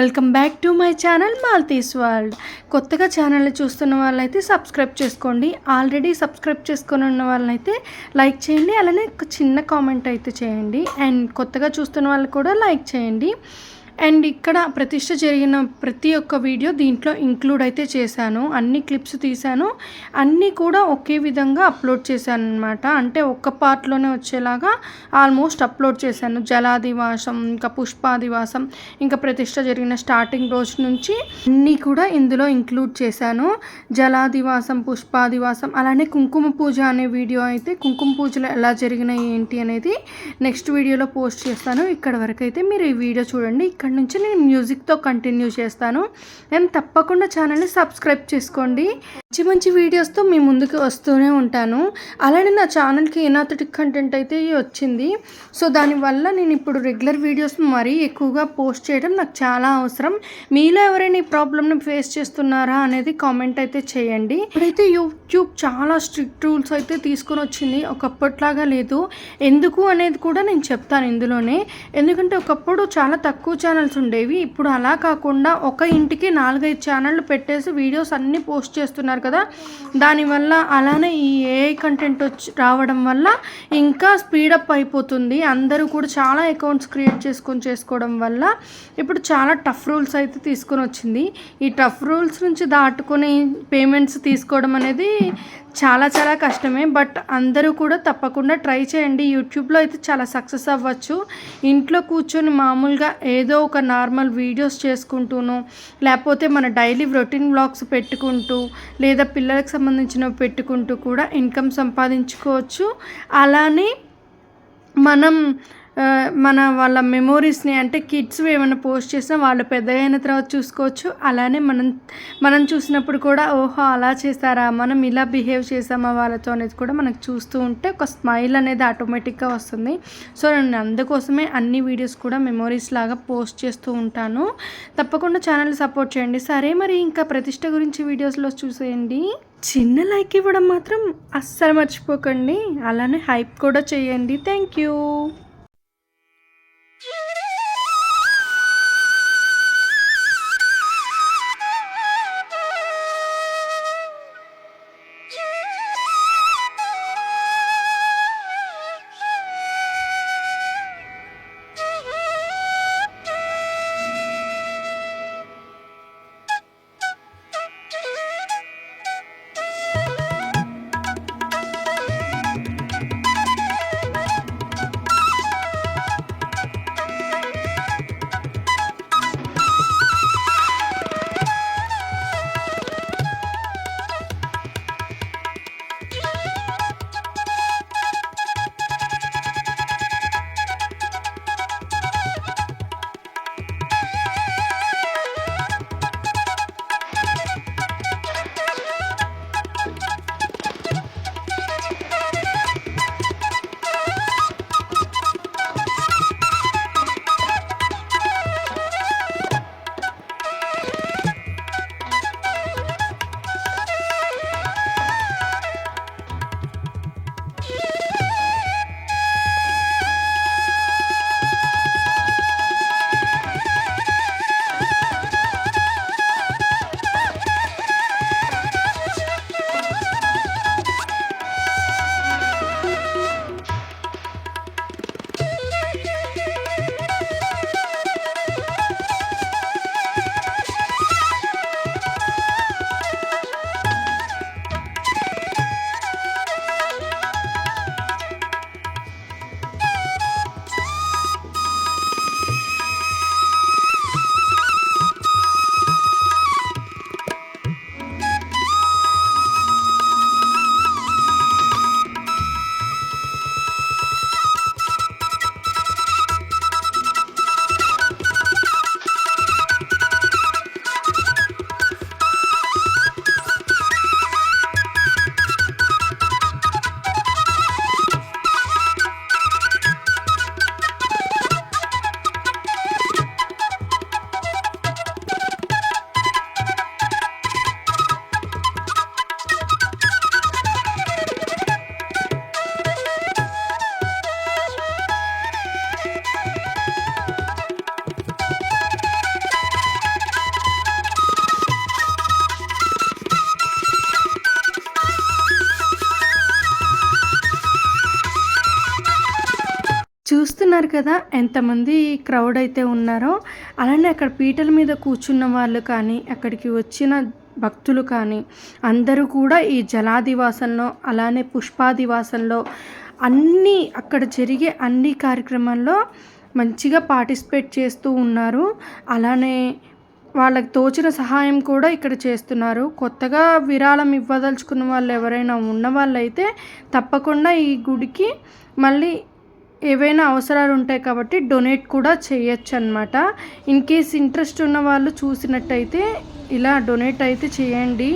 Welcome back to my channel Malti's world. కొత్తగా ఛానల్ని చూస్తున్న వాళ్ళైతే సబ్స్క్రైబ్ చేసుకోండి. ఆల్రెడీ సబ్స్క్రైబ్ చేసుకొని ఉన్న వాళ్ళైతే లైక్ చేయండి, అలానే ఒక చిన్న కామెంట్ అయితే చేయండి. అండ్ కొత్తగా చూస్తున్న వాళ్ళు కూడా లైక్ చేయండి. అండ్ ఇక్కడ ప్రతిష్ట జరిగిన ప్రతి ఒక్క వీడియో దీంట్లో ఇంక్లూడ్ అయితే చేశాను. అన్ని క్లిప్స్ తీశాను, అన్నీ కూడా ఒకే విధంగా అప్లోడ్ చేశాను అనమాట. అంటే ఒక్క పార్ట్లోనే వచ్చేలాగా ఆల్మోస్ట్ అప్లోడ్ చేశాను. జలాదివాసం, ఇంకా పుష్పాదివాసం, ఇంకా ప్రతిష్ట జరిగిన స్టార్టింగ్ రోజు నుంచి అన్నీ కూడా ఇందులో ఇంక్లూడ్ చేశాను. జలాదివాసం, పుష్పాదివాసం, అలానే కుంకుమ పూజ అనే వీడియో అయితే కుంకుమ పూజలు ఎలా జరిగినాయి ఏంటి అనేది నెక్స్ట్ వీడియోలో పోస్ట్ చేస్తాను. ఇక్కడ వరకు అయితే మీరు ఈ వీడియో చూడండి. ఇక్కడ నుంచి నేను మ్యూజిక్తో కంటిన్యూ చేస్తాను. అండ్ తప్పకుండా ఛానల్ని సబ్స్క్రైబ్ చేసుకోండి. మంచి మంచి వీడియోస్తో మీ ముందుకు వస్తూనే ఉంటాను. అలానే నా ఛానల్కి ఎనాథటిక్ కంటెంట్ అయితే వచ్చింది. సో దానివల్ల నేను ఇప్పుడు రెగ్యులర్ వీడియోస్ మరీ ఎక్కువగా పోస్ట్ చేయడం నాకు చాలా అవసరం. మీలో ఎవరైనా ఈ ప్రాబ్లమ్ని ఫేస్ చేస్తున్నారా అనేది కామెంట్ అయితే చేయండి. ఇప్పుడైతే యూట్యూబ్ చాలా స్ట్రిక్ట్ రూల్స్ అయితే తీసుకొని వచ్చింది, ఒకప్పట్లాగా లేదు. ఎందుకు అనేది కూడా నేను చెప్తాను ఇందులోనే. ఎందుకంటే ఒకప్పుడు చాలా తక్కువ ఛానల్స్ ఉండేవి, ఇప్పుడు అలా కాకుండా ఒక ఇంటికి 4-5 ఛానళ్ళు పెట్టేసి వీడియోస్ అన్నీ పోస్ట్ చేస్తున్నారు కదా. దానివల్ల అలానే ఈ ఏఐ కంటెంట్ రావడం వల్ల ఇంకా స్పీడప్ అయిపోతుంది. అందరూ కూడా చాలా అకౌంట్స్ క్రియేట్ చేసుకోవడం వల్ల ఇప్పుడు చాలా టఫ్ రూల్స్ అయితే తీసుకొని వచ్చింది. ఈ టఫ్ రూల్స్ నుంచి దాటుకొని పేమెంట్స్ తీసుకోవడం అనేది చాలా చాలా కష్టమే. బట్ అందరూ కూడా తప్పకుండా ట్రై చేయండి. యూట్యూబ్లో అయితే చాలా సక్సెస్ అవ్వచ్చు. ఇంట్లో కూర్చొని మామూలుగా ఏదో ఒక నార్మల్ వీడియోస్ చేసుకుంటూను, లేకపోతే మన డైలీ రొటీన్ వ్లాగ్స్ పెట్టుకుంటూ, లేదా పిల్లలకు సంబంధించినవి పెట్టుకుంటూ కూడా ఇన్కమ్ సంపాదించుకోవచ్చు. అలానే మనం వాళ్ళ మెమోరీస్ని, అంటే కిడ్స్ ఏమైనా పోస్ట్ చేసినా వాళ్ళు పెద్ద అయిన తర్వాత చూసుకోవచ్చు. అలానే మనం చూసినప్పుడు కూడా ఓహో అలా చేస్తారా, మనం ఇలా బిహేవ్ చేసామా వాళ్ళతో అనేది కూడా మనకు చూస్తూ ఉంటే ఒక స్మైల్ అనేది ఆటోమేటిక్గా వస్తుంది. సో నేను అందుకోసమే అన్ని వీడియోస్ కూడా మెమోరీస్ లాగా పోస్ట్ చేస్తూ ఉంటాను. తప్పకుండా ఛానల్ సపోర్ట్ చేయండి. సరే, మరి ఇంకా ప్రతిష్ట గురించి వీడియోస్లో చూసేయండి. చిన్న లైక్ ఇవ్వడం మాత్రం అస్సలు మర్చిపోకండి. అలానే హైప్ కూడా చేయండి. Thank you. కదా ఎంతమంది క్రౌడ్ అయితే ఉన్నారో. అలానే అక్కడ పీటల మీద కూర్చున్న వాళ్ళు కానీ, అక్కడికి వచ్చిన భక్తులు కానీ అందరూ కూడా ఈ జలాదివాసంలో, అలానే పుష్పాదివాసంలో అన్నీ అక్కడ జరిగే అన్ని కార్యక్రమాల్లో మంచిగా పార్టిసిపేట్ చేస్తూ ఉన్నారు. అలానే వాళ్ళకి తోచిన సహాయం కూడా ఇక్కడ చేస్తున్నారు. కొత్తగా విరాళం ఇవ్వదలుచుకున్న వాళ్ళు ఎవరైనా ఉన్న వాళ్ళైతే తప్పకుండా ఈ గుడికి మళ్ళీ ఏవైనా అవసరాలు ఉంటాయి కాబట్టి డొనేట్ కూడా చేయొచ్చు అనమాట. ఇన్ కేస్ ఇంట్రెస్ట్ ఉన్న వాళ్ళు చూసినట్టయితే ఇలా డొనేట్ అయితే చేయండి.